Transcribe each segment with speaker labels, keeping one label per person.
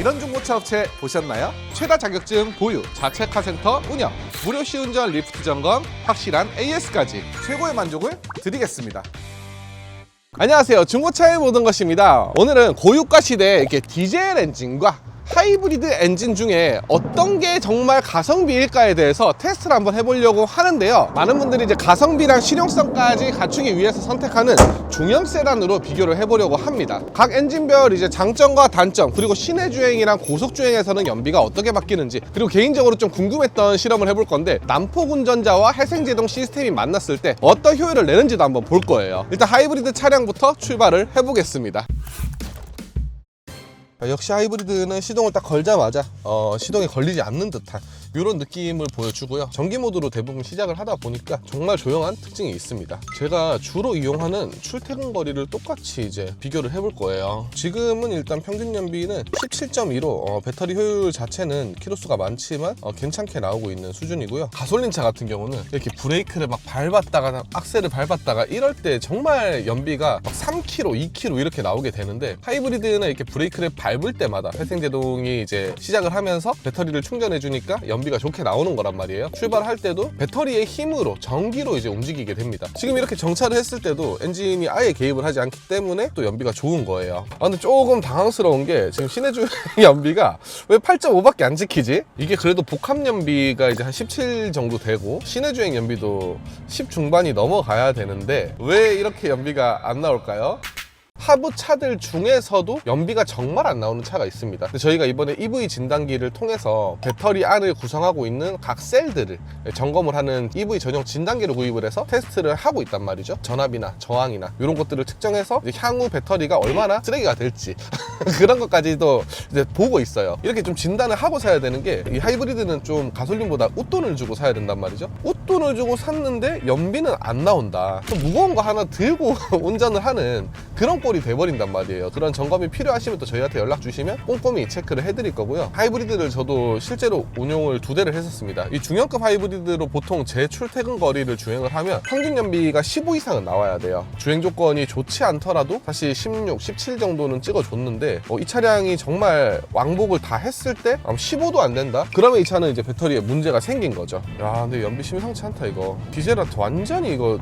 Speaker 1: 이런 중고차 업체 보셨나요? 최다 자격증 보유, 자체 카센터 운영, 무료 시운전 리프트 점검, 확실한 AS까지 최고의 만족을 드리겠습니다. 안녕하세요, 중고차의 모든 것입니다. 오늘은 고유가 시대에 이렇게 디젤 엔진과 하이브리드 엔진 중에 어떤 게 정말 가성비일까에 대해서 테스트를 한번 해보려고 하는데요. 많은 분들이 이제 가성비랑 실용성까지 갖추기 위해서 선택하는 중형 세단으로 비교를 해보려고 합니다. 각 엔진별 이제 장점과 단점, 그리고 시내 주행이랑 고속 주행에서는 연비가 어떻게 바뀌는지, 그리고 개인적으로 좀 궁금했던 실험을 해볼 건데 난폭 운전자와 회생제동 시스템이 만났을 때 어떤 효율을 내는지도 한번 볼 거예요. 일단 하이브리드 차량부터 출발을 해보겠습니다. 역시 하이브리드는 시동을 딱 걸자마자 시동이 걸리지 않는 듯한 이런 느낌을 보여주고요. 전기 모드로 대부분 시작을 하다 보니까 정말 조용한 특징이 있습니다. 제가 주로 이용하는 출퇴근 거리를 똑같이 이제 비교를 해볼 거예요. 지금은 일단 평균 연비는 17.2로 배터리 효율 자체는 키로수가 많지만 괜찮게 나오고 있는 수준이고요. 가솔린차 같은 경우는 이렇게 브레이크를 막 밟았다가 악셀을 밟았다가 이럴 때 정말 연비가 막 3km, 2km 이렇게 나오게 되는데, 하이브리드는 이렇게 브레이크를 밟을 때마다 회생제동이 이제 시작을 하면서 배터리를 충전해 주니까 연비가 좋게 나오는 거란 말이에요. 출발할 때도 배터리의 힘으로 전기로 이제 움직이게 됩니다. 지금 이렇게 정차를 했을 때도 엔진이 아예 개입을 하지 않기 때문에 또 연비가 좋은 거예요. 근데 조금 당황스러운 게 지금 시내 주행 연비가 왜 8.5밖에 안 지키지? 이게 그래도 복합 연비가 이제 한 17 정도 되고 시내 주행 연비도 10 중반이 넘어가야 되는데 왜 이렇게 연비가 안 나올까요? 하부 차들 중에서도 연비가 정말 안 나오는 차가 있습니다. 저희가 이번에 EV 진단기를 통해서 배터리 안을 구성하고 있는 각 셀들을 점검을 하는 EV 전용 진단기를 구입을 해서 테스트를 하고 있단 말이죠. 전압이나 저항이나 이런 것들을 측정해서 향후 배터리가 얼마나 쓰레기가 될지 그런 것까지도 이제 보고 있어요. 이렇게 좀 진단을 하고 사야 되는 게, 이 하이브리드는 좀 가솔린보다 웃돈을 주고 사야 된단 말이죠. 웃돈을 주고 샀는데 연비는 안 나온다. 좀 무거운 거 하나 들고 운전을 하는 그런 꼴이 돼버린단 말이에요. 그런 점검이 필요하시면 또 저희한테 연락 주시면 꼼꼼히 체크를 해드릴 거고요. 하이브리드를 저도 실제로 운용을 2대를 했었습니다. 이 중형급 하이브리드로 보통 제 출퇴근 거리를 주행을 하면 평균 연비가 15 이상은 나와야 돼요. 주행 조건이 좋지 않더라도 사실 16, 17 정도는 찍어줬는데 이 차량이 정말 왕복을 다 했을 때 15도 안 된다? 그러면 이 차는 이제 배터리에 문제가 생긴 거죠. 야, 근데 연비 심상치 않다 이거. 디젤한테 완전히 이거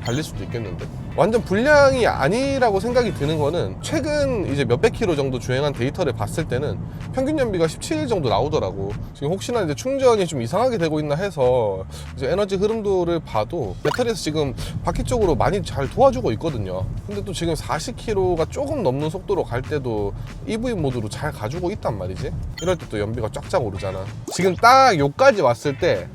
Speaker 1: 달릴 수도 있겠는데. 완전 불량이 아니라고 생각이 드는 거는 최근 이제 몇백 킬로 정도 주행한 데이터를 봤을 때는 평균 연비가 17 정도 나오더라고. 지금 혹시나 이제 충전이 좀 이상하게 되고 있나 해서 이제 에너지 흐름도를 봐도 배터리에서 지금 바퀴 쪽으로 많이 잘 도와주고 있거든요. 근데 또 지금 40km가 조금 넘는 속도로 갈 때도 EV 모드로 잘 가지고 있단 말이지. 이럴 때 또 연비가 쫙쫙 오르잖아. 지금 딱 요까지 왔을 때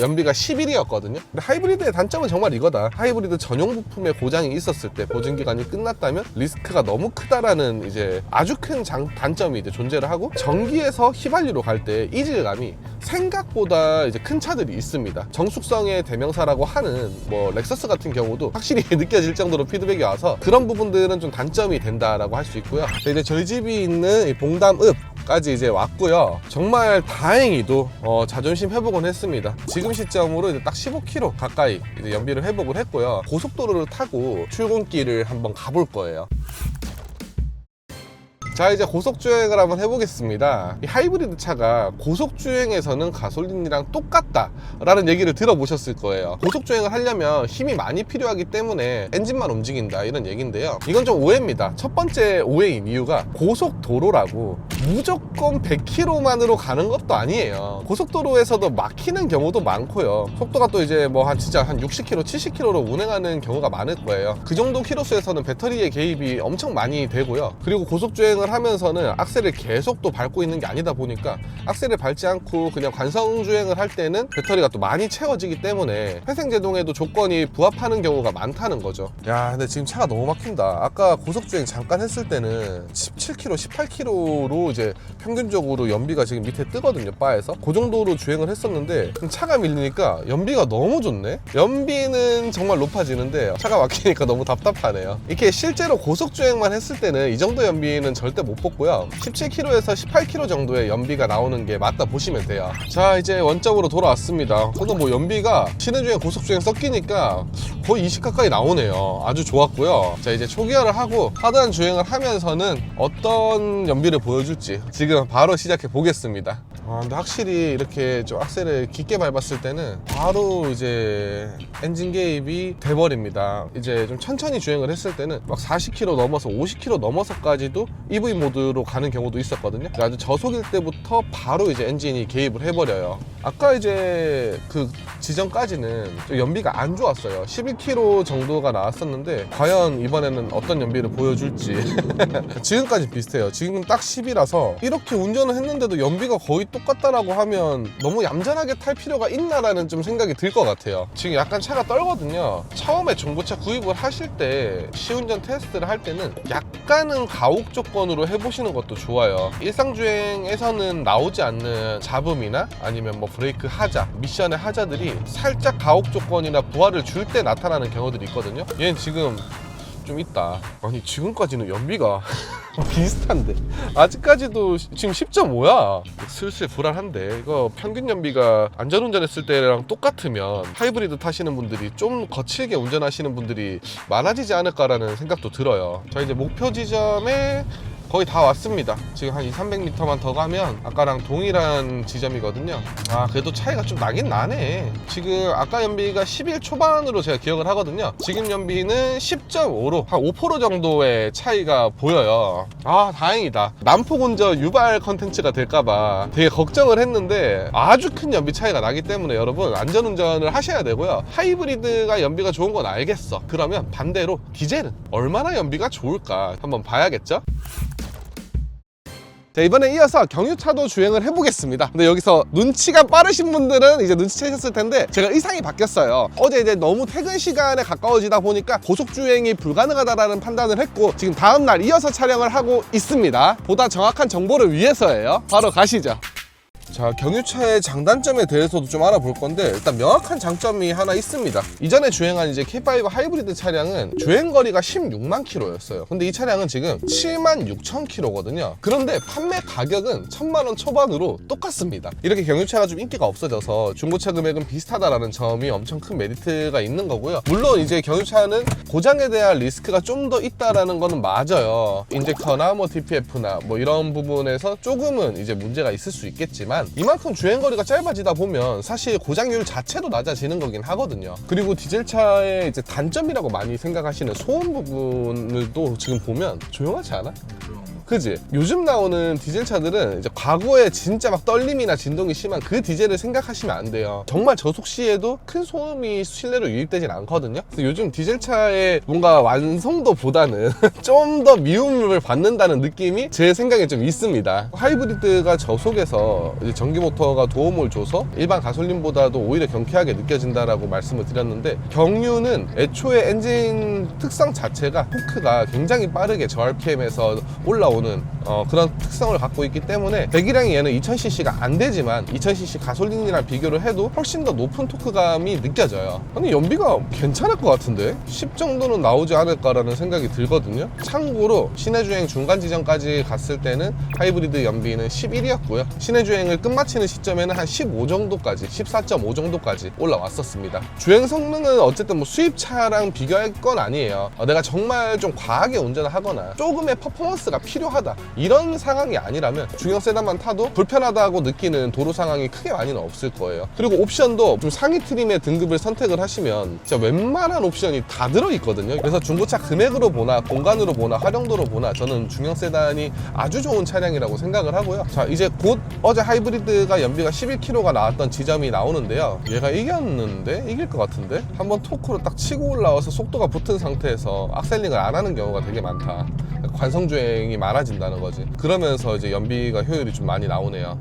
Speaker 1: 연비가 11이었거든요. 근데 하이브리드의 단점은 정말 이거다. 하이브리드 전용 부품의 고장이 있었을 때 보증기간이 끝났다면 리스크가 너무 크다라는 이제 아주 큰 단점이 이제 존재를 하고, 전기에서 휘발유로 갈 때 이질감이 생각보다 이제 큰 차들이 있습니다. 정숙성의 대명사라고 하는 뭐 렉서스 같은 경우도 확실히 느껴질 정도로 피드백이 와서 그런 부분들은 좀 단점이 된다라고 할 수 있고요. 이제 저희 집이 있는 이 봉담읍까지 이제 왔고요. 정말 다행히도 자존심 회복은 했습니다. 지금 시점으로 이제 딱 15km 가까이 이제 연비를 회복을 했고요. 고속도로를 타고 출근길을 한번 가볼 거예요. 자, 이제 고속주행을 한번 해보겠습니다. 이 하이브리드 차가 고속주행에서는 가솔린이랑 똑같다 라는 얘기를 들어보셨을 거예요. 고속주행을 하려면 힘이 많이 필요하기 때문에 엔진만 움직인다 이런 얘기인데요, 이건 좀 오해입니다. 첫 번째 오해인 이유가 고속도로라고 무조건 100km만으로 가는 것도 아니에요. 고속도로에서도 막히는 경우도 많고요. 속도가 또 이제 뭐 진짜 한 60km, 70km로 운행하는 경우가 많을 거예요. 그 정도 키로수에서는 배터리의 개입이 엄청 많이 되고요. 그리고 고속주행을 하면서는 악셀을 계속 또 밟고 있는 게 아니다 보니까 악셀을 밟지 않고 그냥 관성주행을 할 때는 배터리가 또 많이 채워지기 때문에 회생제동에도 조건이 부합하는 경우가 많다는 거죠. 야, 근데 지금 차가 너무 막힌다. 아까 고속주행 잠깐 했을 때는 17km, 18km로 이제 평균적으로 연비가 지금 밑에 뜨거든요, 바에서. 그 정도로 주행을 했었는데 차가 밀리니까 연비가 너무 좋네. 연비는 정말 높아지는데 차가 막히니까 너무 답답하네요. 이렇게 실제로 고속주행만 했을 때는 이 정도 연비는 절대 못 뽑고요. 17km에서 18km 정도의 연비가 나오는 게 맞다 보시면 돼요. 자, 이제 원점으로 돌아왔습니다. 저도 뭐 연비가 시내주행 고속주행 섞이니까 거의 20 가까이 나오네요. 아주 좋았고요. 자, 이제 초기화를 하고 하드한 주행을 하면서는 어떤 연비를 보여줄지 지금 바로 시작해 보겠습니다. 근데 확실히 이렇게 좀 악셀을 깊게 밟았을 때는 바로 이제 엔진 개입이 돼버립니다. 이제 좀 천천히 주행을 했을 때는 막 40km 넘어서 50km 넘어서까지도 EV 모드로 가는 경우도 있었거든요. 아주 저속일 때부터 바로 이제 엔진이 개입을 해버려요. 아까 이제 그 지점까지는 좀 연비가 안 좋았어요. 11km 정도가 나왔었는데 과연 이번에는 어떤 연비를 보여줄지 지금까지 비슷해요. 지금 딱 10이라서 이렇게 운전을 했는데도 연비가 거의 똑같다라고 하면 너무 얌전하게 탈 필요가 있나라는 좀 생각이 들 것 같아요. 지금 약간 차가 떨거든요. 처음에 중고차 구입을 하실 때 시운전 테스트를 할 때는 약간은 가혹 조건으로 해보시는 것도 좋아요. 일상주행에서는 나오지 않는 잡음이나 아니면 뭐 브레이크 하자, 미션의 하자들이 살짝 가혹 조건이나 부하를 줄 때 나타나는 경우들이 있거든요. 얘는 지금 좀 있다. 아니 지금까지는 연비가 비슷한데 아직까지도 지금 10.5야. 슬슬 불안한데 이거 평균 연비가 안전운전 했을 때랑 똑같으면 하이브리드 타시는 분들이 좀 거칠게 운전하시는 분들이 많아지지 않을까라는 생각도 들어요. 자, 이제 목표 지점에 거의 다 왔습니다. 지금 한 200-300m만 더 가면 아까랑 동일한 지점이거든요. 그래도 차이가 좀 나긴 나네. 지금 아까 연비가 11 초반으로 제가 기억을 하거든요. 지금 연비는 10.5로 한 5% 정도의 차이가 보여요. 다행이다. 난폭 운전 유발 컨텐츠가 될까봐 되게 걱정을 했는데 아주 큰 연비 차이가 나기 때문에 여러분 안전운전을 하셔야 되고요. 하이브리드가 연비가 좋은 건 알겠어. 그러면 반대로 디젤은 얼마나 연비가 좋을까 한번 봐야겠죠? 자, 이번에 이어서 경유차도 주행을 해보겠습니다. 근데 여기서 눈치가 빠르신 분들은 이제 눈치채셨을 텐데 제가 의상이 바뀌었어요. 어제 이제 너무 퇴근 시간에 가까워지다 보니까 고속주행이 불가능하다라는 판단을 했고 지금 다음날 이어서 촬영을 하고 있습니다. 보다 정확한 정보를 위해서예요. 바로 가시죠. 자, 경유차의 장단점에 대해서도 좀 알아볼 건데 일단 명확한 장점이 하나 있습니다. 이전에 주행한 이제 K5 하이브리드 차량은 주행거리가 16만 킬로였어요. 근데 이 차량은 지금 7만 6천 킬로거든요. 그런데 판매 가격은 1000만 원 초반으로 똑같습니다. 이렇게 경유차가 좀 인기가 없어져서 중고차 금액은 비슷하다라는 점이 엄청 큰 메리트가 있는 거고요. 물론 이제 경유차는 고장에 대한 리스크가 좀 더 있다라는 거는 맞아요. 인젝터나 뭐 DPF나 뭐 이런 부분에서 조금은 이제 문제가 있을 수 있겠지만 이만큼 주행거리가 짧아지다 보면 사실 고장률 자체도 낮아지는 거긴 하거든요. 그리고 디젤차의 이제 단점이라고 많이 생각하시는 소음 부분을도 지금 보면 조용하지 않아? 그지? 요즘 나오는 디젤차들은 이제 과거에 진짜 막 떨림이나 진동이 심한 그 디젤을 생각하시면 안 돼요. 정말 저속 시에도 큰 소음이 실내로 유입되진 않거든요. 그래서 요즘 디젤차의 뭔가 완성도보다는 좀 더 미움을 받는다는 느낌이 제 생각에 좀 있습니다. 하이브리드가 저속에서 이제 전기 모터가 도움을 줘서 일반 가솔린보다도 오히려 경쾌하게 느껴진다라고 말씀을 드렸는데 경유는 애초에 엔진 특성 자체가 토크가 굉장히 빠르게 저 RPM에서 올라오는 그런 특성을 갖고 있기 때문에 배기량이 얘는 2000cc가 안 되지만 2000cc 가솔린이랑 비교를 해도 훨씬 더 높은 토크감이 느껴져요. 아니 연비가 괜찮을 것 같은데 10 정도는 나오지 않을까라는 생각이 들거든요. 참고로 시내주행 중간 지점까지 갔을 때는 하이브리드 연비는 11이었고요 시내주행을 끝마치는 시점에는 한 15 정도까지 14.5 정도까지 올라왔었습니다. 주행 성능은 어쨌든 뭐 수입차랑 비교할 건 아니에요. 내가 정말 좀 과하게 운전을 하거나 조금의 퍼포먼스가 필요하다 이런 상황이 아니라면 중형 세단만 타도 불편하다고 느끼는 도로 상황이 크게 많이는 없을 거예요. 그리고 옵션도 좀 상위 트림의 등급을 선택을 하시면 진짜 웬만한 옵션이 다 들어있거든요. 그래서 중고차 금액으로 보나 공간으로 보나 활용도로 보나 저는 중형 세단이 아주 좋은 차량이라고 생각을 하고요. 자, 이제 곧 어제 하이브리드가 연비가 11km가 나왔던 지점이 나오는데요. 얘가 이겼는데? 이길 것 같은데? 한번 토크로 딱 치고 올라와서 속도가 붙은 상태에서 악셀링을 안 하는 경우가 되게 많다. 관성주행이 많아진다는 거지. 그러면서 이제 연비가 효율이 좀 많이 나오네요.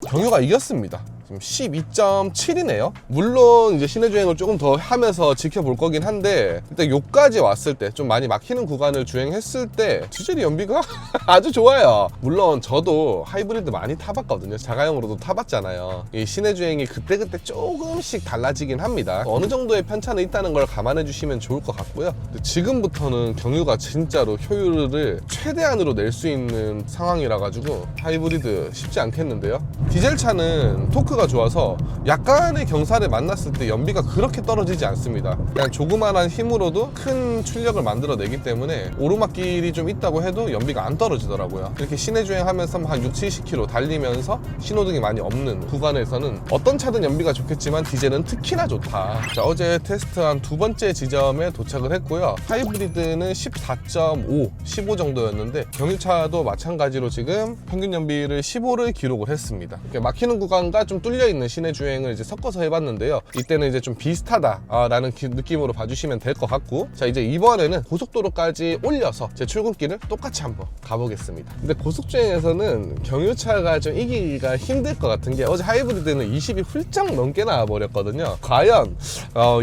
Speaker 1: 경유가 이겼습니다. 지금 12.7이네요. 물론 이제 시내 주행을 조금 더 하면서 지켜볼 거긴 한데 일단 요까지 왔을 때 좀 많이 막히는 구간을 주행했을 때 디젤 연비가 아주 좋아요. 물론 저도 하이브리드 많이 타봤거든요. 자가용으로도 타봤잖아요. 이 시내 주행이 그때그때 조금씩 달라지긴 합니다. 어느 정도의 편차는 있다는 걸 감안해 주시면 좋을 것 같고요. 지금부터는 경유가 진짜로 효율을 최대한으로 낼 수 있는 상황이라 가지고 하이브리드 쉽지 않겠는데요. 디젤 차는 토크가 좋아서 약간의 경사를 만났을 때 연비가 그렇게 떨어지지 않습니다. 그냥 조그만한 힘으로도 큰 출력을 만들어내기 때문에 오르막길이 좀 있다고 해도 연비가 안 떨어지더라고요. 이렇게 시내 주행하면서 한 60-70km 달리면서 신호등이 많이 없는 구간에서는 어떤 차든 연비가 좋겠지만 디젤은 특히나 좋다. 자, 어제 테스트한 두 번째 지점에 도착을 했고요. 하이브리드는 14.5, 15 정도였는데 경유차도 마찬가지로 지금 평균 연비를 15를 기록을 했습니다. 이렇게 막히는 구간과 좀 뚫려있는 시내 주행을 이제 섞어서 해봤는데요. 이때는 이제 좀 비슷하다라는 느낌으로 봐주시면 될 것 같고, 자, 이제 이번에는 고속도로까지 올려서 제 출근길을 똑같이 한번 가보겠습니다. 근데 고속주행에서는 경유차가 좀 이기기가 힘들 것 같은 게 어제 하이브리드는 20이 훌쩍 넘게 나와버렸거든요. 과연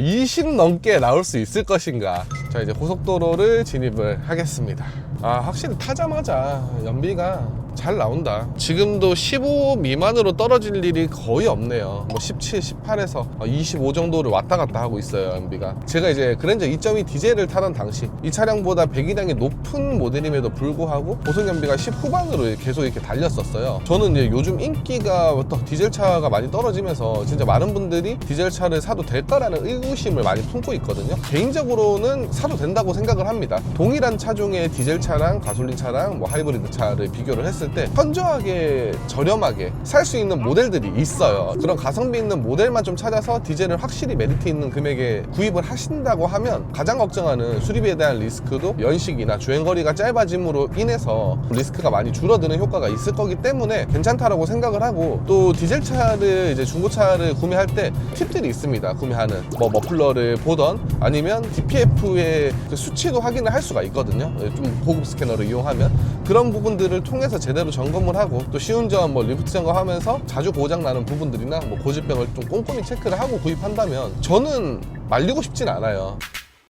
Speaker 1: 20 넘게 나올 수 있을 것인가. 자, 이제 고속도로를 진입을 하겠습니다. 확실히 타자마자 연비가 잘 나온다. 지금도 15 미만으로 떨어질 일이 거의 없네요. 뭐 17, 18에서 25 정도를 왔다 갔다 하고 있어요, 연비가. 제가 이제 그랜저 2.2 디젤을 타던 당시 이 차량보다 배기량이 높은 모델임에도 불구하고 고속 연비가 10 후반으로 계속 이렇게 달렸었어요. 저는 이제 요즘 인기가 디젤 차가 많이 떨어지면서 진짜 많은 분들이 디젤 차를 사도 될까라는 의구심을 많이 품고 있거든요. 개인적으로는 사도 된다고 생각을 합니다. 동일한 차종의 디젤 차랑 가솔린 차랑 뭐 하이브리드 차를 비교를 했을 때 현저하게 저렴하게 살 수 있는 모델들이 있어요. 그런 가성비 있는 모델만 좀 찾아서 디젤을 확실히 메리트 있는 금액에 구입을 하신다고 하면 가장 걱정하는 수리비에 대한 리스크도 연식이나 주행거리가 짧아짐으로 인해서 리스크가 많이 줄어드는 효과가 있을 거기 때문에 괜찮다라고 생각을 하고, 또 디젤 차를 이제 중고차를 구매할 때 팁들이 있습니다. 구매하는 뭐 머플러를 보던 아니면 DPF의 그 수치도 확인을 할 수가 있거든요. 좀 고급 스캐너를 이용하면 그런 부분들을 통해서 제대로 점검을 하고, 또 시운전 뭐 리프트 점검하면서 자주 고장나는 부분들이나 뭐 고질병을 좀 꼼꼼히 체크를 하고 구입한다면 저는 말리고 싶진 않아요.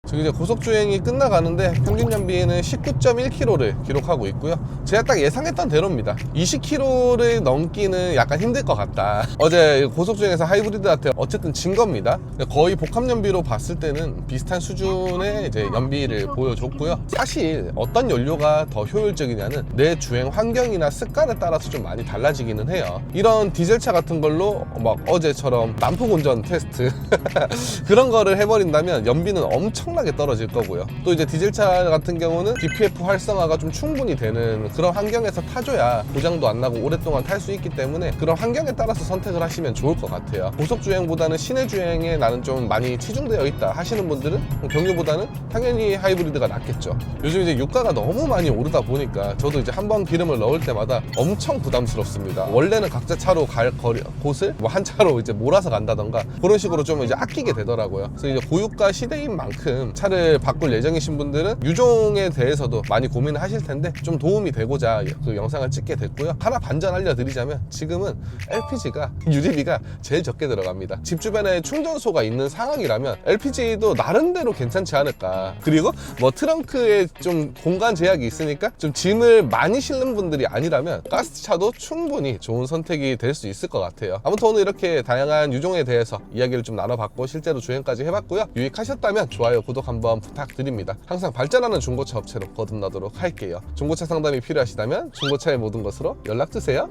Speaker 1: 지금 이제 고속주행이 끝나가는데 평균 연비는 19.1km를 기록하고 있고요. 제가 딱 예상했던 대로입니다. 20km를 넘기는 약간 힘들 것 같다. 어제 고속주행에서 하이브리드한테 어쨌든 진 겁니다. 거의 복합 연비로 봤을 때는 비슷한 수준의 이제 연비를 보여줬고요. 사실 어떤 연료가 더 효율적이냐는 내 주행 환경이나 습관에 따라서 좀 많이 달라지기는 해요. 이런 디젤차 같은 걸로 막 어제처럼 난폭 운전 테스트 그런 거를 해버린다면 연비는 엄청나게 떨어질 거고요. 또 이제 디젤차 같은 경우는 DPF 활성화가 좀 충분히 되는 그런 환경에서 타줘야 고장도 안 나고 오랫동안 탈 수 있기 때문에 그런 환경에 따라서 선택을 하시면 좋을 것 같아요. 고속주행보다는 시내주행에 나는 좀 많이 치중되어 있다 하시는 분들은 경유보다는 당연히 하이브리드가 낫겠죠. 요즘 이제 유가가 너무 많이 오르다 보니까 저도 이제 한 번 기름을 넣을 때마다 엄청 부담스럽습니다. 원래는 각자 차로 갈 곳을 뭐 한 차로 이제 몰아서 간다던가 그런 식으로 좀 이제 아끼게 되더라고요. 그래서 이제 고유가 시대인 만큼 차를 바꿀 예정이신 분들은 유종에 대해서도 많이 고민을 하실 텐데 좀 도움이 되고자 그 영상을 찍게 됐고요. 하나 반전 알려드리자면 지금은 LPG가 유지비가 제일 적게 들어갑니다. 집 주변에 충전소가 있는 상황이라면 LPG도 나름대로 괜찮지 않을까. 그리고 뭐 트렁크에 좀 공간 제약이 있으니까 좀 짐을 많이 실는 분들이 아니라면 가스차도 충분히 좋은 선택이 될 수 있을 것 같아요. 아무튼 오늘 이렇게 다양한 유종에 대해서 이야기를 좀 나눠봤고 실제로 주행까지 해봤고요. 유익하셨다면 좋아요, 구독 한번 부탁드립니다. 항상 발전하는 중고차 업체로 거듭나도록 할게요. 중고차 상담이 필요하시다면 중고차의 모든 것으로 연락주세요.